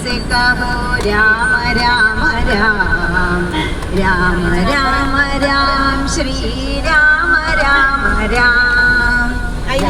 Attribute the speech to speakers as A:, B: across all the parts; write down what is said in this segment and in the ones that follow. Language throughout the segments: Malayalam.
A: से कहो राम राम राम, राम राम राम श्री राम राम राम,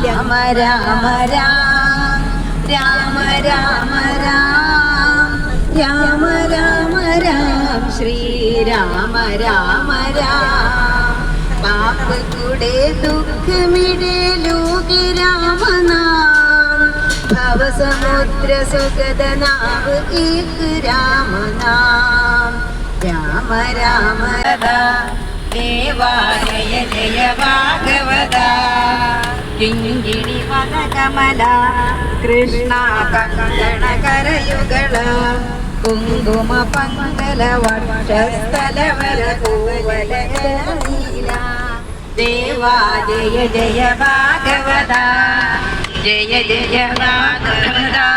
A: राम राम राम, राम राम राम, राम राम राम श्री राम राम राम। पाप कुड़े दुख मिटे लोगे राम नाम, भव समुद्र सुगद नाव एक राम नाम, राम राम देवा जय जय भागवता, किङ्गिणि पदकमला कृष्णा कंकण करयुगल, कुङ्कुम पङ्गल वक्षस्थलवर कोवलनीला, देवा जय जय भागवता, जय जय भागवता,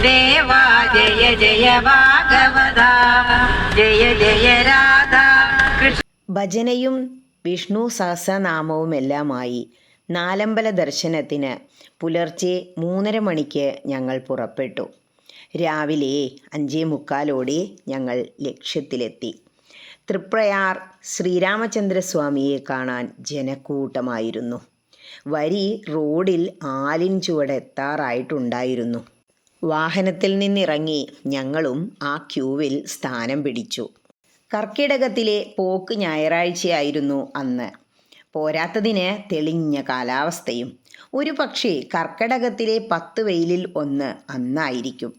A: देवा जय जय भागवता, जय जय राधा कृष्ण.
B: ഭജനയും വിഷ്ണു സഹസ്രനാമവുമെല്ലാമായി നാലമ്പല ദർശനത്തിന് പുലർച്ചെ 3:30 മണിക്ക് ഞങ്ങൾ പുറപ്പെട്ടു. രാവിലെ 5:45 ഞങ്ങൾ ലക്ഷ്യത്തിലെത്തി. തൃപ്രയാർ ശ്രീരാമചന്ദ്രസ്വാമിയെ കാണാൻ ജനക്കൂട്ടമായിരുന്നു. വരി റോഡിൽ ആലിൻ ചുവടെത്താറായിട്ടുണ്ടായിരുന്നു. വാഹനത്തിൽ നിന്നിറങ്ങി ഞങ്ങളും ആ ക്യൂവിൽ സ്ഥാനം പിടിച്ചു. കർക്കിടകത്തിലെ പോക്ക് ഞായറാഴ്ചയായിരുന്നു അന്ന്. പോരാത്തതിന് തെളിഞ്ഞ കാലാവസ്ഥയും. ഒരു പക്ഷേ കർക്കിടകത്തിലെ 10 വെയിലിൽ ഒന്ന് അന്നായിരിക്കും.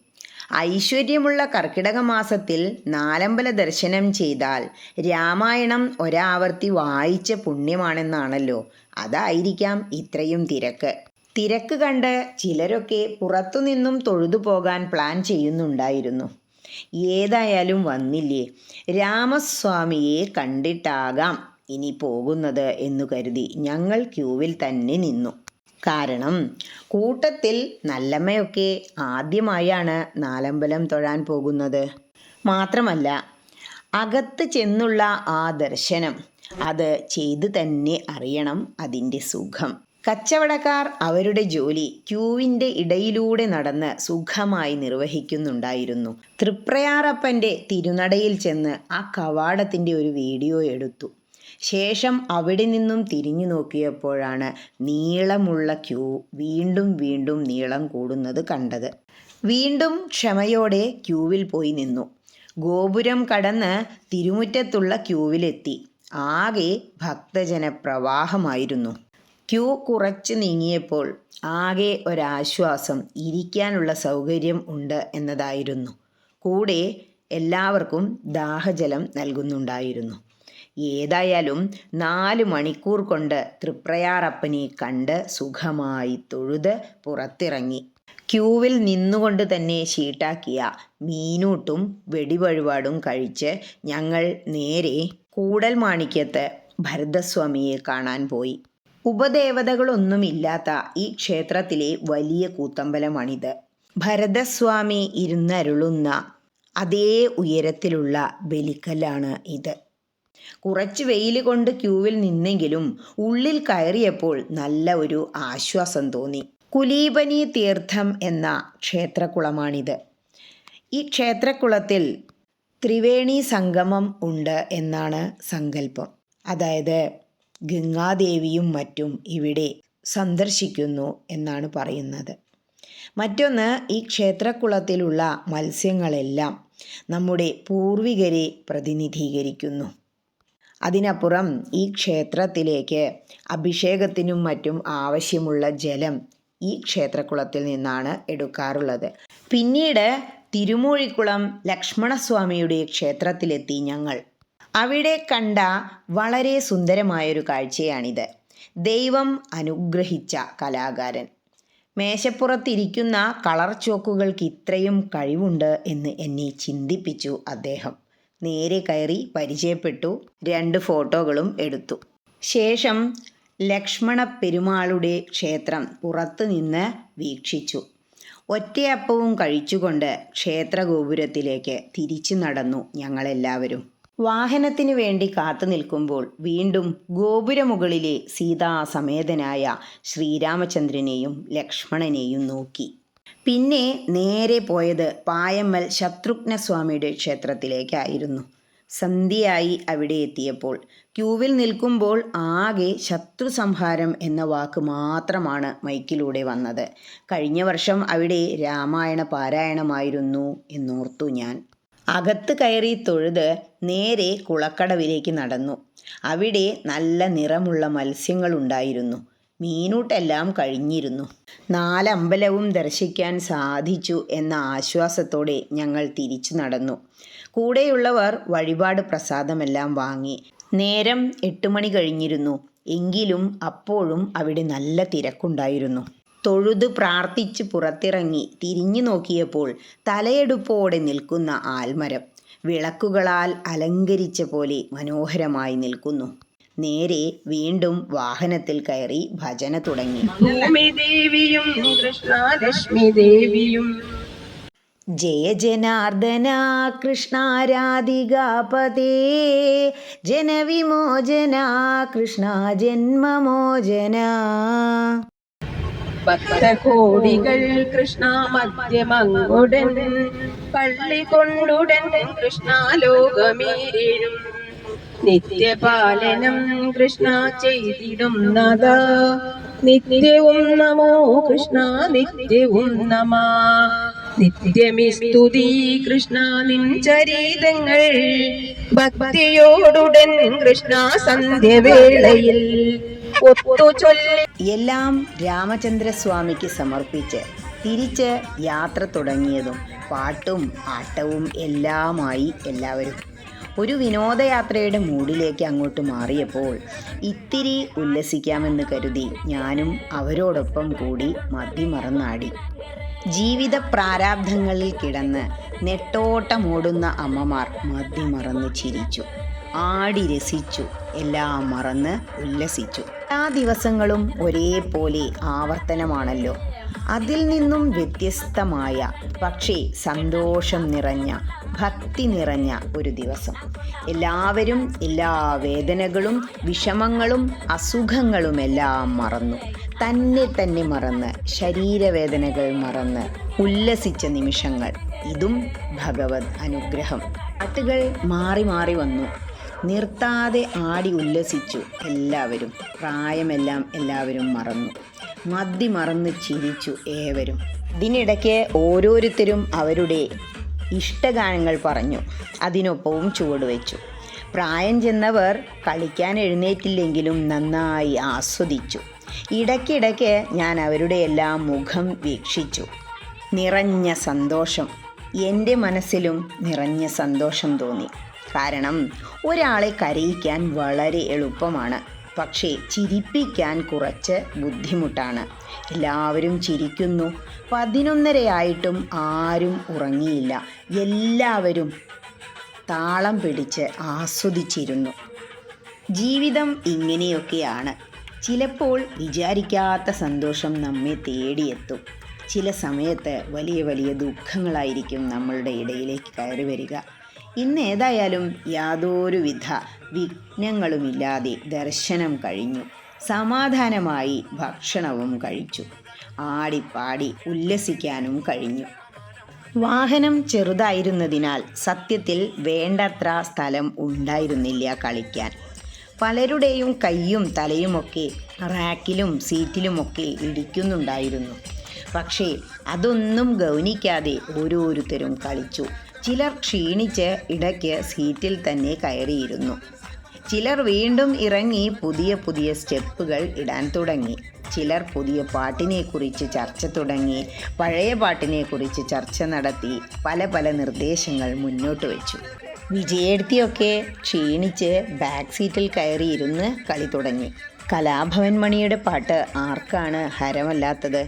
B: ഐശ്വര്യമുള്ള കർക്കിടക മാസത്തിൽ നാലമ്പല ദർശനം ചെയ്താൽ രാമായണം ഒരാവർത്തി വായിച്ച പുണ്യമാണെന്നാണല്ലോ. അതായിരിക്കാം ഇത്രയും തിരക്ക്. തിരക്ക് കണ്ട് ചിലരൊക്കെ പുറത്തുനിന്നും തൊഴുതു പോകാൻ പ്ലാൻ ചെയ്യുന്നുണ്ടായിരുന്നു. ഏതായാലും വന്നില്ലേ, രാമസ്വാമിയെ കണ്ടിട്ടാകാം ഇനി പോകുന്നത് എന്നു കരുതി ഞങ്ങൾ ക്യൂവിൽ തന്നെ നിന്നു. കാരണം കൂട്ടത്തിൽ നല്ലമ്മയൊക്കെ ആദ്യമായാണ് നാലമ്പലം തൊഴാൻ പോകുന്നത്. മാത്രമല്ല അകത്ത് ചെന്നുള്ള ആ ദർശനം, അത് ചെയ്ത് തന്നെ അറിയണം അതിൻ്റെ സുഖം. കച്ചവടക്കാർ അവരുടെ ജോലി ക്യൂവിൻ്റെ ഇടയിലൂടെ നടന്ന് സുഖമായി നിർവഹിക്കുന്നുണ്ടായിരുന്നു. തൃപ്രയാറപ്പൻ്റെ തിരുനടയിൽ ചെന്ന് ആ കവാടത്തിൻ്റെ ഒരു വീഡിയോ എടുത്തു. ശേഷം അവിടെ നിന്നും തിരിഞ്ഞു നോക്കിയപ്പോഴാണ് നീളമുള്ള ക്യൂ വീണ്ടും വീണ്ടും നീളം കൂടുന്നത് കണ്ടത്. വീണ്ടും ക്ഷമയോടെ ക്യൂവിൽ പോയി നിന്നു. ഗോപുരം കടന്ന് തിരുമുറ്റത്തുള്ള ക്യൂവിലെത്തി. ആകെ ഭക്തജന പ്രവാഹമായിരുന്നു. ക്യൂ കുറച്ച് നീങ്ങിയപ്പോൾ ആകെ ഒരാശ്വാസം, ഇരിക്കാനുള്ള സൗകര്യം ഉണ്ട് എന്നതായിരുന്നു. കൂടെ എല്ലാവർക്കും ദാഹജലം നൽകുന്നുണ്ടായിരുന്നു. ഏതായാലും 4 മണിക്കൂർ കൊണ്ട് തൃപ്രയാറപ്പനെ കണ്ട് സുഖമായി തൊഴുത് പുറത്തിറങ്ങി. ക്യൂവിൽ നിന്നുകൊണ്ട് തന്നെ ഷീട്ടാക്കിയ മീനൂട്ടും വെടിവഴിപാടും കഴിച്ച് ഞങ്ങൾ നേരെ കൂടൽമാണിക്യത്ത് ഭരതസ്വാമിയെ കാണാൻ പോയി. ഉപദേവതകളൊന്നുമില്ലാത്ത ഈ ക്ഷേത്രത്തിലെ വലിയ കൂത്തമ്പലമാണിത്. ഭരതസ്വാമി ഇരുന്നരുളുന്ന അതേ ഉയരത്തിലുള്ള ബലിക്കല്ലാണ് ഇത്. കുറച്ച് വെയിൽ കൊണ്ട് ക്യൂവിൽ നിന്നെങ്കിലും ഉള്ളിൽ കയറിയപ്പോൾ നല്ല ഒരു ആശ്വാസം തോന്നി. കുലീപനി തീർത്ഥം എന്ന ക്ഷേത്രക്കുളമാണിത്. ഈ ക്ഷേത്രക്കുളത്തിൽ ത്രിവേണി സംഗമം ഉണ്ട് എന്നാണ് സങ്കല്പം. അതായത് ഗംഗാദേവിയും മറ്റും ഇവിടെ സന്ദർശിക്കുന്നു എന്നാണ് പറയുന്നത്. മറ്റൊന്ന്, ഈ ക്ഷേത്രക്കുളത്തിലുള്ള മത്സ്യങ്ങളെല്ലാം നമ്മുടെ പൂർവികരെ പ്രതിനിധീകരിക്കുന്നു. അതിനപ്പുറം ഈ ക്ഷേത്രത്തിലേക്ക് അഭിഷേകത്തിനും മറ്റും ആവശ്യമുള്ള ജലം ഈ ക്ഷേത്രക്കുളത്തിൽ നിന്നാണ് എടുക്കാറുള്ളത്. പിന്നീട് തിരുമൂഴിക്കുളം ലക്ഷ്മണസ്വാമിയുടെ ക്ഷേത്രത്തിലെത്തി ഞങ്ങൾ. അവിടെ കണ്ട വളരെ സുന്ദരമായൊരു കാഴ്ചയാണിത്. ദൈവം അനുഗ്രഹിച്ച കലാകാരൻ. മേശപ്പുറത്തിരിക്കുന്ന കളർ ചോക്കുകൾക്ക് ഇത്രയും കഴിവുണ്ട് എന്ന് എന്നെ ചിന്തിപ്പിച്ചു അദ്ദേഹം. നേരെ കയറി പരിചയപ്പെട്ടു. 2 ഫോട്ടോകളും എടുത്തു. ശേഷം ലക്ഷ്മണ പെരുമാളുടെ ക്ഷേത്രം പുറത്തു നിന്ന് വീക്ഷിച്ചു. ഒറ്റയപ്പവും കഴിച്ചുകൊണ്ട് ക്ഷേത്രഗോപുരത്തിലേക്ക് തിരിച്ചു നടന്നു ഞങ്ങളെല്ലാവരും. വാഹനത്തിനു വേണ്ടി കാത്തു നിൽക്കുമ്പോൾ വീണ്ടും ഗോപുരമുകളിലെ സീതാസമേതനായ ശ്രീരാമചന്ദ്രനെയും ലക്ഷ്മണനെയും നോക്കി. പിന്നെ നേരെ പോയത് പായമ്മൽ ശത്രുഘ്നസ്വാമിയുടെ ക്ഷേത്രത്തിലേക്കായിരുന്നു. സന്ധ്യയായി അവിടെ എത്തിയപ്പോൾ ക്യൂവിൽ നിൽക്കുമ്പോൾ ആകെ ശത്രു സംഹാരം എന്ന വാക്ക് മാത്രമാണ് മൈക്കിലൂടെ വന്നത്. കഴിഞ്ഞ വർഷം അവിടെ രാമായണ പാരായണമായിരുന്നു എന്നോർത്തു ഞാൻ. അകത്ത് കയറി തൊഴുത് നേരെ കുളക്കടവിലേക്ക് നടന്നു. അവിടെ നല്ല നിറമുള്ള മത്സ്യങ്ങളുണ്ടായിരുന്നു. മീനൂട്ടെല്ലാം കഴിഞ്ഞിരുന്നു. 4 അമ്പലവും ദർശിക്കാൻ സാധിച്ചു എന്ന ആശ്വാസത്തോടെ ഞങ്ങൾ തിരിച്ചു നടന്നു. കൂടെയുള്ളവർ വഴിപാട് പ്രസാദമെല്ലാം വാങ്ങി. നേരം 8 മണി കഴിഞ്ഞിരുന്നു. എങ്കിലും അപ്പോഴും അവിടെ നല്ല തിരക്കുണ്ടായിരുന്നു. തൊഴുത് പ്രാർത്ഥിച്ച് പുറത്തിറങ്ങി തിരിഞ്ഞു നോക്കിയപ്പോൾ തലയെടുപ്പോടെ നിൽക്കുന്ന ആൽമരം വിളക്കുകളാൽ അലങ്കരിച്ച പോലെ മനോഹരമായി നിൽക്കുന്നു. നേരെ വീണ്ടും വാഹനത്തിൽ കയറി ഭജന തുടങ്ങി.
A: ഭൂമിദേവിയും കൃഷ്ണലക്ഷ്മി ദേവിയും
B: ജയ ജനാർദ്ദന കൃഷ്ണ രാധികാപതേ ജനവിമോചന കൃഷ്ണ ജന്മമോചന.
A: ഭക്തകോടികൾ കൃഷ്ണ മധ്യമങ്ങുടൻ പള്ളി കൊണ്ടുടൻ കൃഷ്ണ ലോകമേഴും നിത്യപാലനം കൃഷ്ണ ചെയ്തിടുന്നത നിത്യവും നമോ കൃഷ്ണ നിത്യവും നമ. നിത്യമിസ്തുതി കൃഷ്ണ നിൻ ചരിതങ്ങൾ ഭക്തിയോടുടൻ കൃഷ്ണ സന്ധ്യവേളയിൽ ഒത്തുചൊല്ലി
B: എല്ലാം രാമചന്ദ്രസ്വാമിക്ക് സമർപ്പിച്ച് തിരിച്ച് യാത്ര തുടങ്ങിയതും പാട്ടും ആട്ടവും എല്ലാമായി എല്ലാവരും ഒരു വിനോദയാത്രയുടെ മൂഡിലേക്ക് അങ്ങോട്ട് മാറിയപ്പോൾ ഇത്തിരി ഉല്ലസിക്കാമെന്ന് കരുതി ഞാനും അവരോടൊപ്പം കൂടി മതിമറന്നാടി. ജീവിത പ്രാരാബ്ധങ്ങളിൽ കിടന്ന് നെട്ടോട്ടമോടുന്ന അമ്മമാർ മതിമറന്ന് ചിരിച്ചു, ആടി രസിച്ചു, എല്ലാം മറന്ന് ഉല്ലസിച്ചു. എല്ലാ ദിവസങ്ങളും ഒരേപോലെ ആവർത്തനമാണല്ലോ. അതിൽ നിന്നും വ്യത്യസ്തമായ പക്ഷേ സന്തോഷം നിറഞ്ഞ ഭക്തി നിറഞ്ഞ ഒരു ദിവസം. എല്ലാവരും എല്ലാ വേദനകളും വിഷമങ്ങളും അസുഖങ്ങളുമെല്ലാം മറന്നു, തന്നെ മറന്ന് ശരീരവേദനകൾ മറന്ന് ഉല്ലസിച്ച നിമിഷങ്ങൾ. ഇതും ഭഗവത് അനുഗ്രഹം. പാട്ടുകൾ മാറി മാറി വന്നു. നിർത്താതെ ആടി ഉല്ലസിച്ചു എല്ലാവരും. പ്രായമെല്ലാം എല്ലാവരും മറന്നു, മറന്ന് ചിരിച്ചു ഏവരും. ഇതിനിടയ്ക്ക് ഓരോരുത്തരും അവരുടെ ഇഷ്ടഗാനങ്ങൾ പറഞ്ഞു, അതിനൊപ്പവും ചുവടുവെച്ചു. പ്രായം ചെന്നവർ കളിക്കാൻ എഴുന്നേറ്റില്ലെങ്കിലും നന്നായി ആസ്വദിച്ചു. ഇടയ്ക്കിടയ്ക്ക് ഞാൻ അവരുടെ എല്ലാം മുഖം വീക്ഷിച്ചു. നിറഞ്ഞ സന്തോഷം. എൻ്റെ മനസ്സിലും നിറഞ്ഞ സന്തോഷം തോന്നി. കാരണം ഒരാളെ കരയിക്കാൻ വളരെ എളുപ്പമാണ്, പക്ഷേ ചിരിപ്പിക്കാൻ കുറച്ച് ബുദ്ധിമുട്ടാണ്. എല്ലാവരും ചിരിക്കുന്നു. 11:30 ആരും ഉറങ്ങിയില്ല. എല്ലാവരും താളം പിടിച്ച് ആസ്വദിച്ചിരുന്നു. ജീവിതം ഇങ്ങനെയൊക്കെയാണ്. ചിലപ്പോൾ വിചാരിക്കാത്ത സന്തോഷം നമ്മെ തേടിയെത്തും. ചില സമയത്ത് വലിയ വലിയ ദുഃഖങ്ങളായിരിക്കും നമ്മളുടെ ഇടയിലേക്ക് കയറി വരിക. ഇന്ന് ഏതായാലും യാതൊരുവിധ വിഘ്നങ്ങളുമില്ലാതെ ദർശനം കഴിഞ്ഞു. സമാധാനമായി ഭക്ഷണവും കഴിച്ചു. ആടിപ്പാടി ഉല്ലസിക്കാനും കഴിഞ്ഞു. വാഹനം ചെറുതായിരുന്നതിനാൽ സത്യത്തിൽ വേണ്ടത്ര സ്ഥലം ഉണ്ടായിരുന്നില്ല കളിക്കാൻ. പലരുടെയും കൈയും തലയുമൊക്കെ റാക്കിലും സീറ്റിലുമൊക്കെ ഇടിക്കുന്നുണ്ടായിരുന്നു. പക്ഷേ അതൊന്നും ഗൗനിക്കാതെ ഓരോരുത്തരും കളിച്ചു. ചിലർ ക്ഷീണിച്ച് ഇടയ്ക്ക് സീറ്റിൽ തന്നെ കയറിയിരുന്നു. ചിലർ വീണ്ടും ഇറങ്ങി പുതിയ പുതിയ സ്റ്റെപ്പുകൾ ഇടാൻ തുടങ്ങി. ചിലർ പുതിയ പാട്ടിനെക്കുറിച്ച് ചർച്ച തുടങ്ങി. പഴയ പാട്ടിനെക്കുറിച്ച് ചർച്ച നടത്തി പല പല നിർദ്ദേശങ്ങൾ മുന്നോട്ട് വെച്ചു. വിജയേടത്തിയൊക്കെ ക്ഷീണിച്ച് ബാക്ക് സീറ്റിൽ കയറിയിരുന്ന് കളി തുടങ്ങി. കലാഭവൻ മണിയുടെ പാട്ട് ആർക്കാണ് ഹരമല്ലാത്തത്?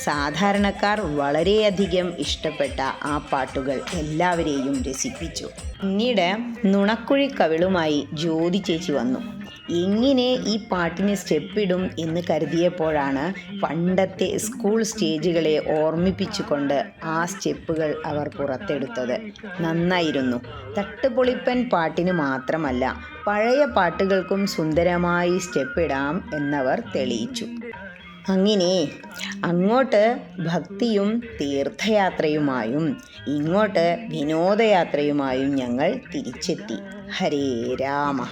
B: സാധാരണക്കാർ വളരെയധികം ഇഷ്ടപ്പെട്ട ആ പാട്ടുകൾ എല്ലാവരെയും രസിപ്പിച്ചു. പിന്നീട് നുണക്കുഴി കവിളുമായി ജ്യോതി ചേച്ചി വന്നു. എങ്ങനെ ഈ പാട്ടിന് സ്റ്റെപ്പിടും എന്ന് കരുതിയപ്പോഴാണ് പണ്ടത്തെ സ്കൂൾ സ്റ്റേജുകളെ ഓർമ്മിപ്പിച്ചുകൊണ്ട് ആ സ്റ്റെപ്പുകൾ അവർ പുറത്തെടുത്തത്. നന്നായിരുന്നു. തട്ടുപൊളിപ്പൻ പാട്ടിന് മാത്രമല്ല, പഴയ പാട്ടുകൾക്കും സുന്ദരമായി സ്റ്റെപ്പിടാം എന്നവർ തെളിയിച്ചു. അങ്ങനെ അങ്ങോട്ട് ഭക്തിയും തീർത്ഥയാത്രയുമായും ഇങ്ങോട്ട് വിനോദയാത്രയുമായും ഞങ്ങൾ തിരിച്ചെത്തി. ഹരേ രാമ.